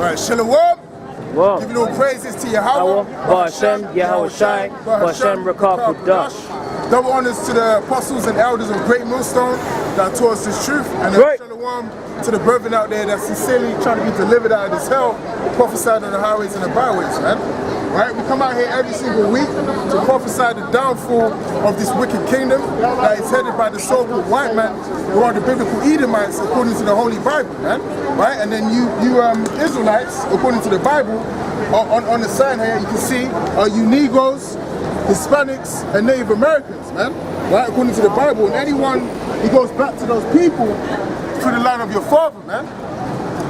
Alright, Shalom. Giving all praises to Yahweh, Ba'ashem, Yahweh Shai, Ba'ashem, Rakah Kudash. Double honors to the apostles and elders of Great Millstone that taught us this truth. And then Shalom to the brethren out there that's sincerely trying to be delivered out of this hell, prophesied on the highways and the byways, man. Right? We come out here every single week to prophesy the downfall of this wicked kingdom that is headed by the so-called white man, who are the biblical Edomites according to the Holy Bible, man. Right? And then you Israelites, according to the Bible, on the sign here you can see you Negroes, Hispanics, and Native Americans, man. Right? According to the Bible, and anyone who goes back to those people through the line of your father, man.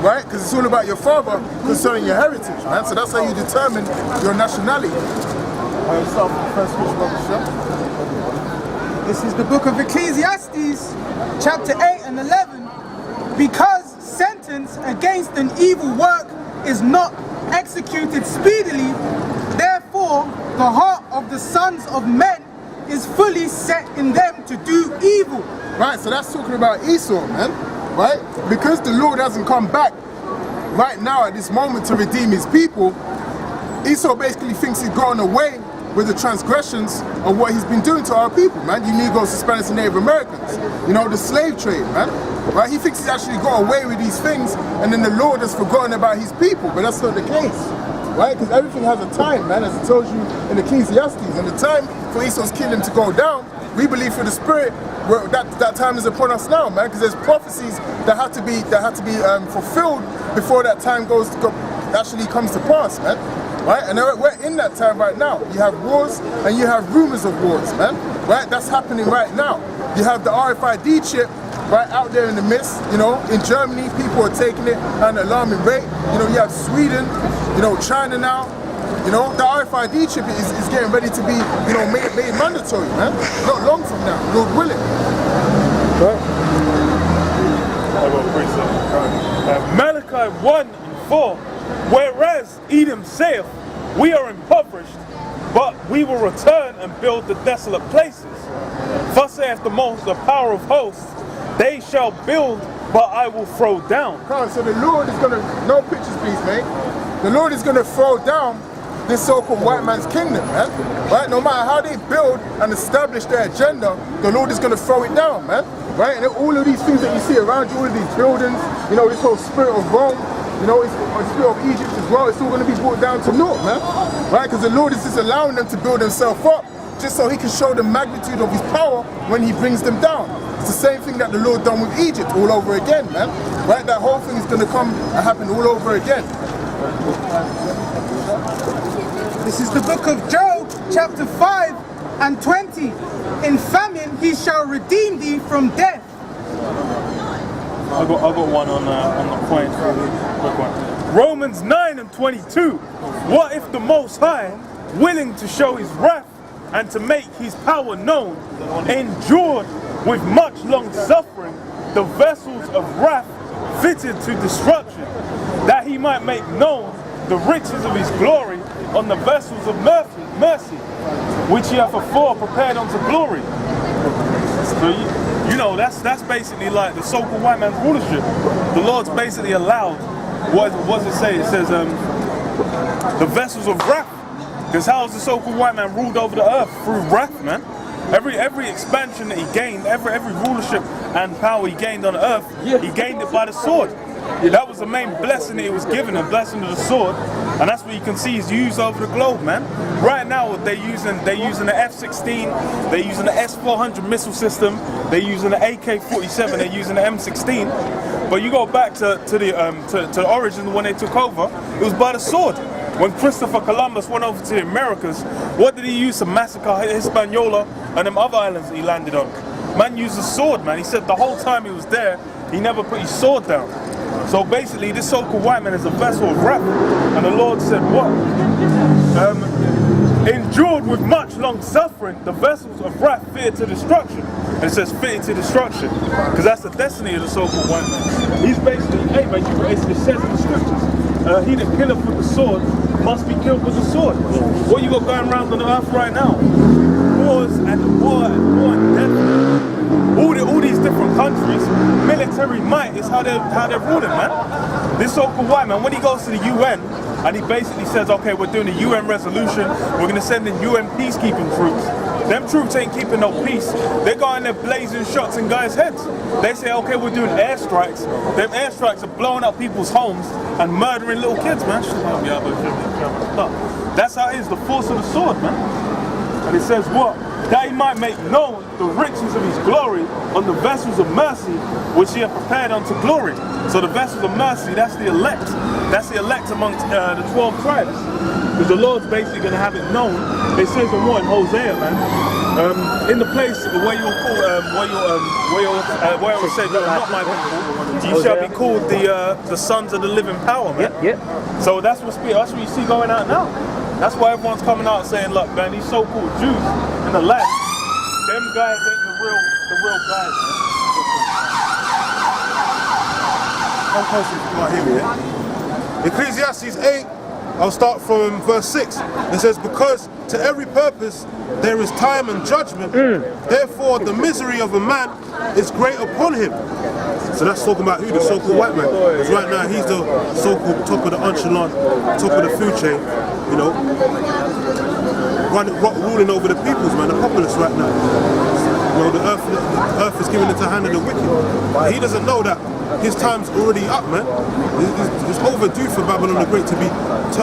Right? Because it's all about your father concerning your heritage, man. So that's how you determine your nationality. I'll start with the first scripture, Brother Shah. This is the book of Ecclesiastes, chapter 8 and 11. Because sentence against an evil work is not executed speedily, therefore the heart of the sons of men is fully set in them to do evil. Right, so that's talking about Esau, man. Right? Because the Lord hasn't come back right now at this moment to redeem his people, Esau basically thinks he's gotten away with the transgressions of what he's been doing to our people, man. You Negroes, Hispanics, and Native Americans. You know, the slave trade, man. Right? He thinks he's actually got away with these things, and then the Lord has forgotten about his people, but that's not the case. Right? Because everything has a time, man, as I told you in Ecclesiastes. And the time for Esau's kingdom to go down, we believe for the Spirit, that time is upon us now, man, because there's prophecies that have to be fulfilled before that time actually comes to pass, man. Right? And we're in that time right now. You have wars and you have rumors of wars, man. Right? That's happening right now. You have the RFID chip right out there in the midst. You know, in Germany, people are taking it at an alarming rate. You know, you have Sweden, you know, China now. You know, the RFID chip is getting ready to be, you know, made mandatory, man. Not long from now, Lord willing. Right. Malachi 1 and 4. Whereas Edom saith, we are impoverished, but we will return and build the desolate places. Thus saith the power of hosts, they shall build, but I will throw down. So the Lord is going to, no pictures please, mate. The Lord is going to throw down this so-called white man's kingdom, man. Right? No matter how they build and establish their agenda, the Lord is going to throw it down, man. Right? And all of these things that you see around you, all of these buildings, you know, this whole spirit of Rome, you know, it's the spirit of Egypt as well, it's all going to be brought down to naught, man. Right? Because the Lord is just allowing them to build themselves up, just so he can show the magnitude of his power when he brings them down. It's the same thing that the Lord done with Egypt all over again, man. Right? That whole thing is going to come and happen all over again. This is the book of Job, chapter 5 and 20. In famine he shall redeem thee from death. I got one on the point. Romans 9 and 22. What if the Most High, willing to show his wrath and to make his power known, endured with much long suffering the vessels of wrath fitted to destruction, that he might make known the riches of his glory on the vessels of mercy, which he hath afore prepared unto glory. So you know, that's basically like the so-called white man's rulership. The Lord's basically allowed, what does it say? It says the vessels of wrath. Because how has the so-called white man ruled over the earth? Through wrath, man. Every expansion that he gained, every rulership and power he gained on earth, he gained it by the sword. That was the main blessing that he was given, a blessing of the sword, and that's what you can see is used over the globe, man. Right now they're using the F-16, they're using the S-400 missile system, they're using the AK-47, they're using the M16. But you go back to the origin when they took over, it was by the sword. When Christopher Columbus went over to the Americas, what did he use to massacre Hispaniola and them other islands that he landed on? Man used a sword, man. He said the whole time he was there, he never put his sword down. So basically, this so-called white man is a vessel of wrath. And the Lord said, what? Endured with much long suffering the vessels of wrath fitted to destruction. And it says fitted to destruction, because that's the destiny of the so-called white man. He's basically, hey man, it says in the scriptures, he that killeth with the sword must be killed with the sword. What you got going around on the earth right now? Wars and war and death. All these different countries, military might is how they're ruling, man. This so-called white man, when he goes to the UN and he basically says, okay, we're doing a UN resolution, we're going to send in UN peacekeeping troops. Them troops ain't keeping no peace. They're going there blazing shots in guys' heads. They say, okay, we're doing airstrikes. Them airstrikes are blowing up people's homes and murdering little kids, man. That's how it is, the force of the sword, man. And it says what? That he might make known the riches of his glory on the vessels of mercy which he hath prepared unto glory. So the vessels of mercy, that's the elect. That's the elect amongst the 12 tribes. Because the Lord's basically going to have it known. It says in Hosea, man, in the place where you're called, where it says, you're not my people, you shall be called the sons of the living power, man. Yep. So that's what you see going out now. That's why everyone's coming out saying, look, man, these so-called Jews in the land, them guys ain't the real guys, man. One person you might hear me, yeah? Ecclesiastes 8, I'll start from verse 6. It says, because to every purpose there is time and judgment, therefore the misery of a man is great upon him. So that's talking about who? The so-called white man. Because right now he's the so-called top of the echelon, top of the food chain, you know, ruling over the peoples, man, the populace right now. You know, the earth is given into the hand of the wicked. But he doesn't know that his time's already up, man. It's overdue for Babylon the Great to be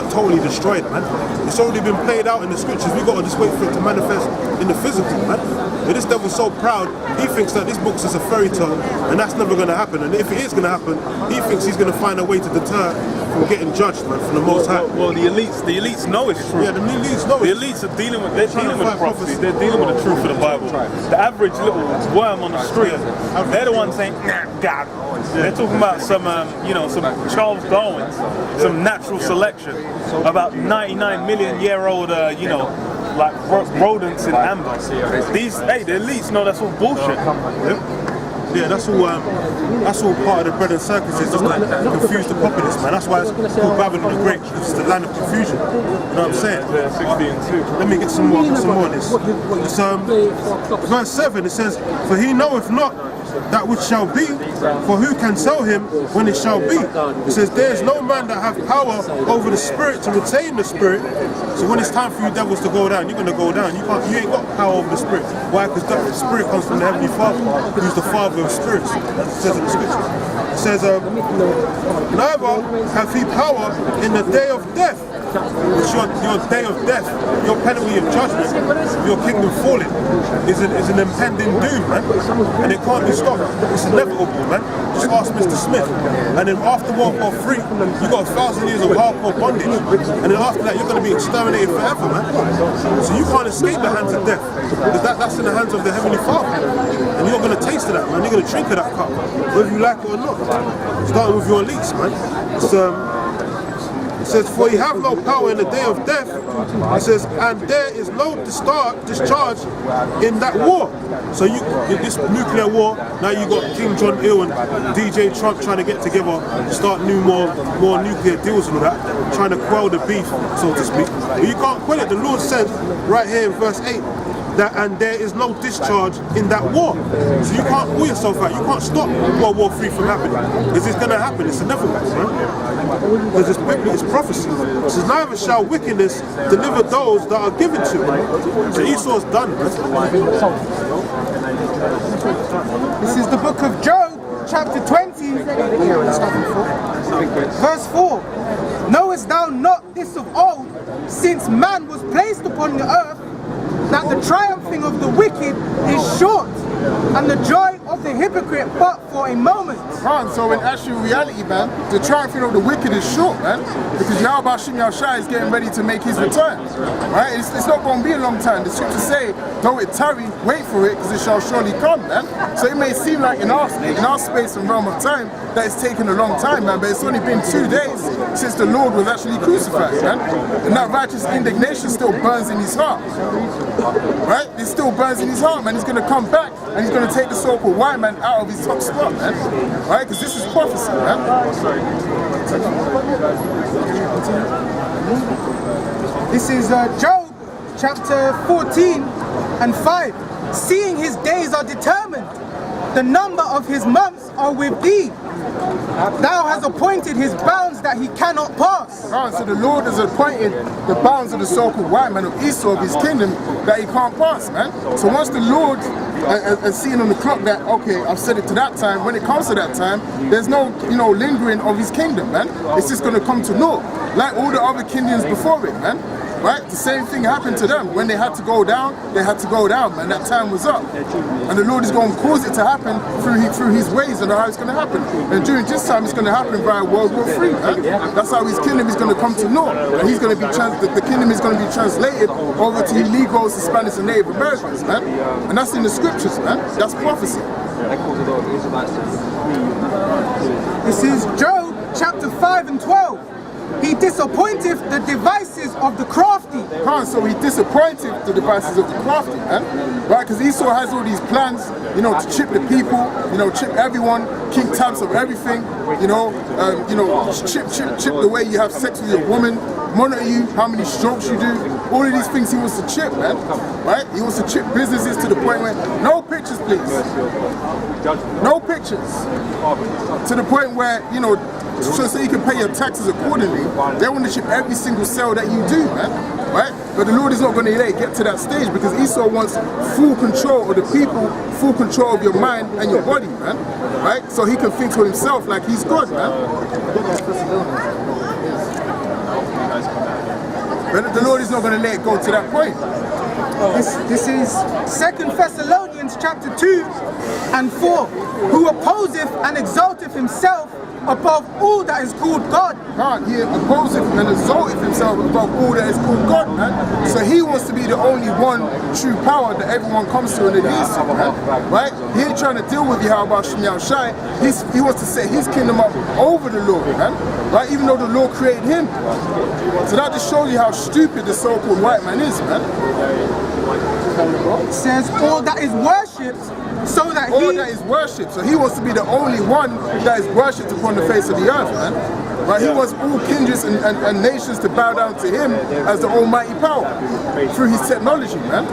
totally destroyed, man. It's already been played out in the scriptures. We got to just wait for it to manifest in the physical, man. And this devil's so proud, he thinks that this book's just a fairy tale, and that's never going to happen. And if it is going to happen, he thinks he's going to find a way to deter from getting judged, man, from the Most High. Well, the elites know it's true. Yeah, the elites know The it. elites are dealing with prophecy. They're dealing with the truth of the Bible. The average little worm on the street, they're the ones saying, nah, God. They're talking about some, some Charles Darwin, some natural selection, about 99 million year old, like rodents in amber. The elites know that's all bullshit. Yeah, that's all part of the bread and circuses, just to confuse the populace, man. That's why it's called Babylon the Great, because it's the land of confusion. You know what I'm saying? Yeah, 16 and 2. Let me get some more of this. It's verse 7, it says, for he knoweth not that which shall be, for who can tell him when it shall be? It says, there is no man that hath power over the spirit to retain the spirit. So when it's time for you devils to go down, you're going to go down. You ain't got power over the spirit. Why? Because the spirit comes from the Heavenly Father, who's the Father of spirits. It says in the scriptures. It says, neither hath he power in the day of death. It's your day of death, your penalty of judgment, your kingdom falling is an impending doom, man. And it can't be stopped. It's inevitable, man. Just ask Mr. Smith. And then after World War III, you got 1,000 years of hardcore bondage. And then after that, you're going to be exterminated forever, man. So you can't escape the hands of death. Because that's in the hands of the Heavenly Father. And you're going to taste of that, man. You're going to drink of that cup, whether you like it or not. Starting with your elites, man. It says, for he have no power in the day of death. It says, and there is no discharge in that war. So in this nuclear war, now you got King John Ill and DJ Trump trying to get together, start more nuclear deals and all that, trying to quell the beef, so to speak. But you can't quell it. The Lord says right here in verse 8, that and there is no discharge in that war. So you can't pull yourself out. You can't stop World War III from happening. Because it's going to happen. It's inevitable, man. Because it's prophecy. It says, neither shall wickedness deliver those that are given to it. So Esau's done, man. This is the book of Job, chapter 20, verse 4. Knowest thou not this of old, since man was placed upon the earth, that the triumphing of the wicked is short, and the joy of the hypocrite but for a moment. So in actual reality, man, the triumphing of the wicked is short, man, because now Bashim Yahshai is getting ready to make his return, right? It's not going to be a long time. The scriptures say, though it tarry, wait for it, because it shall surely come, man. So it may seem like in our space and realm of time that it's taken a long time, man, but it's only been 2 days since the Lord was actually crucified, man. And that righteous indignation still burns in his heart, right? It still burns in his heart, man. He's going to come back and he's going to take the so-called white man out of his top spot, man. Right? Because this is prophecy, man. This is Job chapter 14 and 5. Seeing his days are determined, the number of his months are with thee. Thou hast appointed his bounds that he cannot pass. So the Lord has appointed the bounds of the so-called white man of Esau, of his kingdom, that he can't pass, man. So once the Lord has seen on the clock that, okay, I've said it to that time, when it comes to that time, there's no, lingering of his kingdom, man. It's just going to come to naught, like all the other kingdoms before it, man. Right? The same thing happened to them. When they had to go down, they had to go down, man. That time was up. And the Lord is going to cause it to happen through his ways and how it's going to happen. And during this time, it's going to happen via World War III, man. That's how his kingdom is going to come to naught. And he's going to be the kingdom is going to be translated over to illegals, Hispanics, and Native Americans, man. And that's in the scriptures, man. That's prophecy. This is Job chapter 5 and 12. He disappointeth the devices of the crafty. So he disappointed the devices of the crafty, man. Right? Because Esau has all these plans, to chip the people, chip everyone, keep tabs of everything, chip the way you have sex with your woman, monitor you, how many strokes you do. All of these things he wants to chip, man. Right? He wants to chip businesses to the point where no pictures, please. No pictures. To the point where, so you can pay your taxes accordingly. They want to chip every single sale that you do, man. Right? But the Lord is not going to let it get to that stage, because Esau wants full control of the people, full control of your mind and your body, man. Right? So he can think to himself like he's God, man. But the Lord is not going to let it go to that point. This is 2 Thessalonians chapter 2 and 4. Who opposeth and exalteth himself above all that is called God. He opposes and exalteth himself above all that is called God, man. So he wants to be the only one true power that everyone comes to and adheres to, man. Right? He ain't trying to deal with Yahweh Shem Shai. He wants to set his kingdom up over the Lord, man. Right? Even though the Lord created him. So that just shows you how stupid the so-called white man is, man. It says all that is worshipped, so that all that is worshipped. So he wants to be the only one that is worshipped upon the face of the earth, man. Right? He wants all kindreds and nations to bow down to him as the almighty power through his technology, man.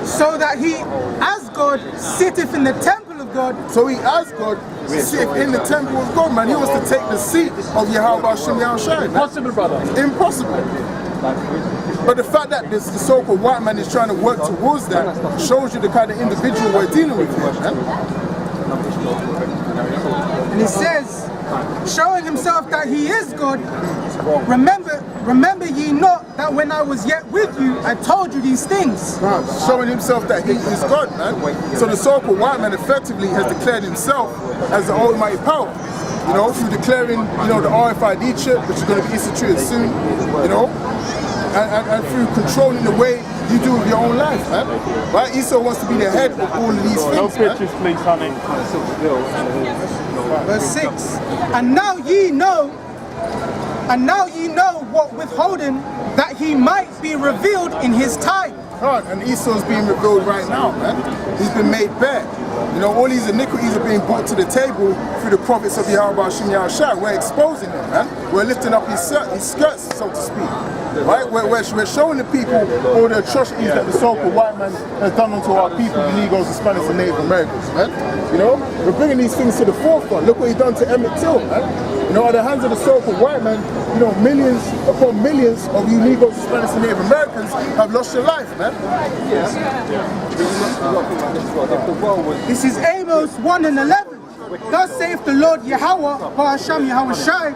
So that he, as God, sitteth in the temple of God. So he, as God, sitteth in the temple of God, man. He wants to take the seat of Yahweh Shem Shai. Impossible, brother. Impossible. But the fact that the so-called white man is trying to work towards that shows you the kind of individual we're dealing with here, man. And he says, showing himself that he is God, remember ye not that when I was yet with you, I told you these things. Showing himself that he is God, man. So the so-called white man effectively has declared himself as the almighty power. Through declaring, the RFID chip, which is going to be instituted soon, and through controlling the way you do with your own life, man. Right? Esau wants to be the head of all of these things. No pictures, please, honey. Verse 6. And now ye know what withholding, that he might be revealed in his time. And Esau's being revealed right now, man. He's been made bare. All these iniquities are being brought to the table through the prophets of Yahweh Shem Shai. We're exposing them, man. We're lifting up his skirts, so to speak. Right? We're showing the people all the atrocities that the so-called white man has done unto our people, illegals, Hispanics, and Native Americans, man. We're bringing these things to the forefront. Look what he done to Emmett Till, man. At the hands of the so-called white man, millions upon millions of illegals, Hispanics, and Native Americans have lost their life, man. This is Amos 1 and 11. Thus saith the Lord Yahweh, Ba'asham Yahweh Shai,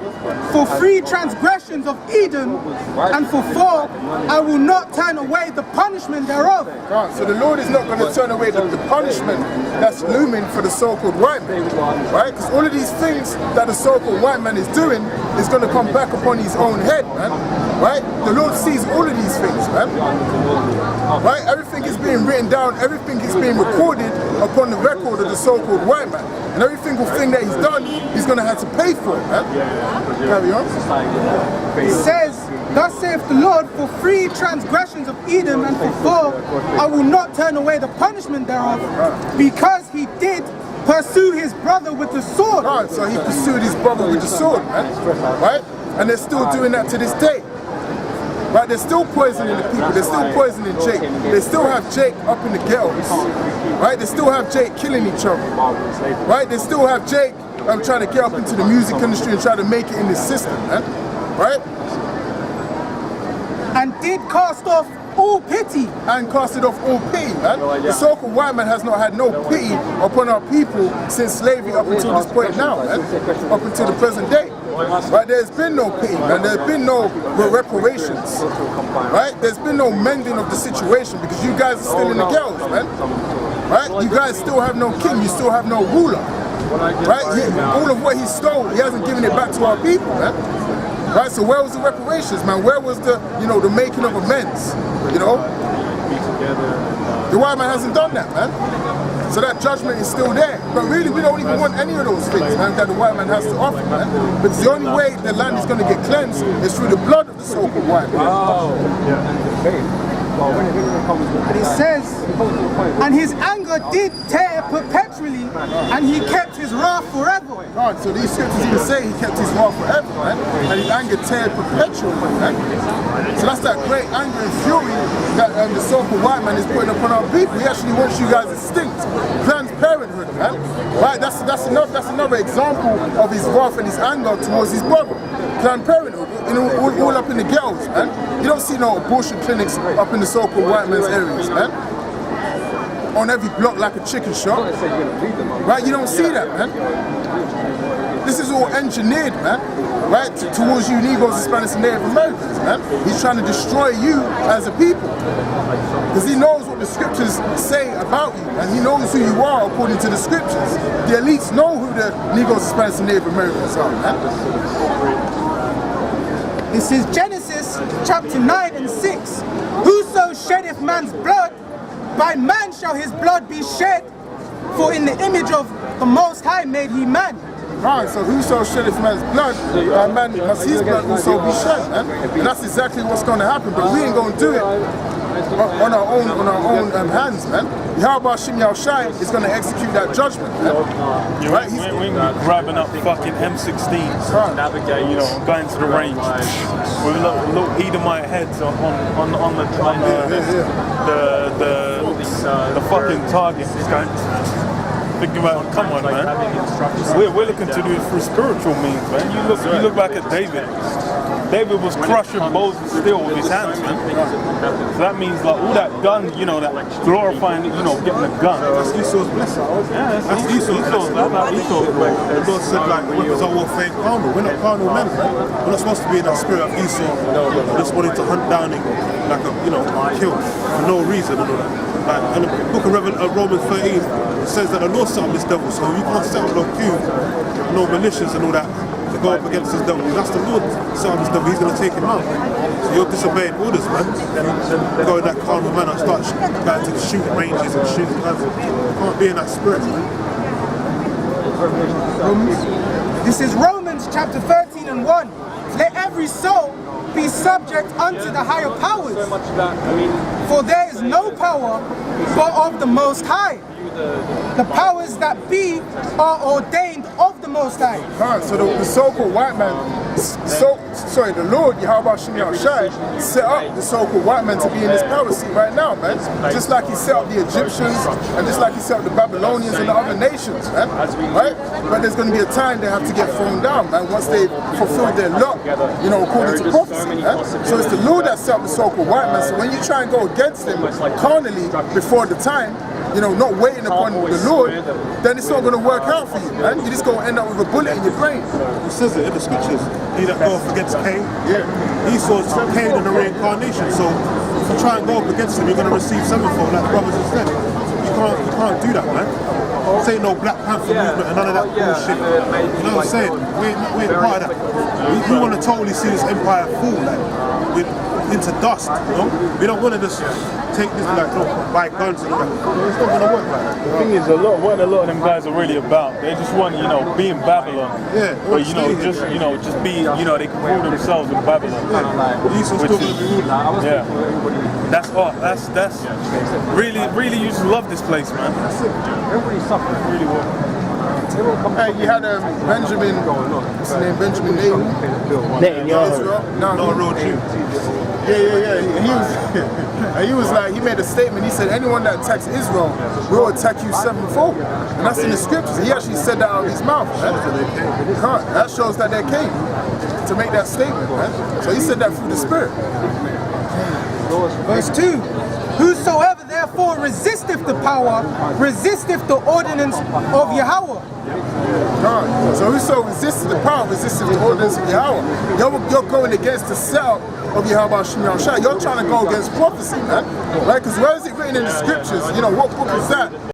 for 3 transgressions of Edom, and for 4, I will not turn away the punishment thereof. So the Lord is not going to turn away the punishment that's looming for the so-called white man, right? Because all of these things that the so-called white man is doing is going to come back upon his own head, man. Right? The Lord sees all of these things, man. Right? Everything is being written down, everything is being recorded upon the record of the so-called white man. And every single thing that he's done, he's going to have to pay for it, man. Carry on. It says, thus saith the Lord, for 3 transgressions of Edom, and for 4, I will not turn away the punishment thereof, because he did pursue his brother with the sword. Right, so he pursued his brother with the sword, man. Right? And they're still doing that to this day. Right? They're still poisoning the people. They're still poisoning Jake. They still have Jake up in the ghettos. Right? They still have Jake killing each other. Right? They still have Jake trying to get up into the music industry and try to make it in this system, man. Right? And did cast off all pity. And casted off all pity, man. The so-called white man has not had no pity upon our people since slavery up until this point now, man. Up until the present day. Right? There's been no pity, man. There's been no reparations. Right? There's been no mending of the situation because you guys are still in the ghettos, man. Right? You guys still have no king. You still have no ruler. Right? All of what he stole, he hasn't given it back to our people, man. Right? So where was the reparations, man? Where was the, the making of amends? The white man hasn't done that, man. So that judgment is still there. But really, we don't even want any of those things, man, that the white man has to offer, man. Because the only way the land is going to get cleansed is through the blood of the so-called white man. And it says, and his anger did tear perpetually, and he kept his wrath forever. God, so these scriptures even say he kept his wrath forever, man. And his anger teared perpetually, man. So that's that great anger and fury that the so-called white man is putting upon our people. He actually wants you guys extinct. Planned Parenthood, man. Right? That's another example of his wrath and his anger towards his brother. Planned Parenthood, all up in the ghettos, man. You don't see no abortion clinics up in the so-called white man's areas, man. On every block like a chicken shop. Right? You don't see that, man. This is all engineered, man. Right? Towards you Negroes, Hispanics, and Native Americans, man. He's trying to destroy you as a people. Because he knows what the scriptures say about you, and he knows who you are according to the scriptures. The elites know who the Negroes, Hispanics, and Native Americans are, man. This is Genesis chapter 9 and 6. Whoso sheddeth man's blood, by man shall his blood be shed, for in the image of the Most High made he man. Right, so whoso sheddeth man's blood, by man must his blood also be shed, man. And that's exactly what's going to happen, but we ain't going to do it on our own hands, man. Yahweh Shim Yahushai is going to execute that judgment, man. Right? We ain't grabbing up fucking M16s, going to the range with little Edomite heads on the fucking target. Thinking about, come on, man. We're looking to do it through spiritual means, man. You look back at David. David was crushing bowls of steel with his hands, man. So that means like all that gun, that glorifying, getting a gun. That's Esau's blessing. Yeah, that's Esau's. The Lord said like, weapons are all faith carnal. We're not carnal men. We're not supposed to be in that spirit of Esau. Just wanting to hunt down and kill for no reason and all that. Like in the book of Romans 13, it says that the Lord set up this devil, so you can't set up no cube, no militias and all that to go up against this devil. That's the Lord set up this devil, he's going to take him out. So you're disobeying orders, man. You go in that carnal manner and start going to the shooting ranges and shooting guns. You can't be in that spirit, man. This is Romans chapter 13 and 1. Let every soul be subject unto the higher powers, for there is no power but of the Most High. The powers that be are ordained of the Most High. Right, so the so-called white man, the Lord, Yahweh Shim Yahushai, set up the so-called white man to be in this power seat right now, man. Just like he set up the Egyptians, and just like he set up the Babylonians and the other nations, man. Right? But there's going to be a time they have to get thrown down, man, once they've fulfilled their lot, according to prophecy, man. So it's the Lord that set up the so-called white man. So when you try and go against him carnally before the time, not waiting upon the Lord, then it's not going to work out for you, man. You're just going to end up with a bullet in your brain. It says it in the scriptures. He that goeth against Cain, Esau's Cain in the reincarnation. So if you try and go up against him, you're going to receive sevenfold like brothers instead. You can't do that, man. This ain't no Black Panther movement and none of that bullshit. You know what I'm saying? We ain't part of that. We want to totally see this empire fall, into dust, We don't want to just take this buy guns and all that. It's not gonna work like that. The thing is, what a lot of them guys are really about, they just want, be in Babylon. Yeah. But just be, they can rule themselves in Babylon. Esau's still gonna be ruling. Yeah. That's art. That's really, you just love this place, man. That's it. Everybody's suffering. Really well. Hey, you had Benjamin, what's his name? Benjamin Netanyahu. Israel. Not a real Jew. Yeah. And he was like, he made a statement. He said, anyone that attacks Israel will attack you sevenfold. And that's in the scriptures. He actually said that out of his mouth. That shows that they came to make that statement, man. So he said that through the Spirit. Verse 2. Whosoever therefore resisteth the power, resisteth the ordinance of Yahweh. So whoso resisted the power, resisted the ordinance of Yahweh. You're going against the setup of Yahweh Shemir Shai. You're trying to go against prophecy, man. Right? Because where is it written in the scriptures? You know, what book is that?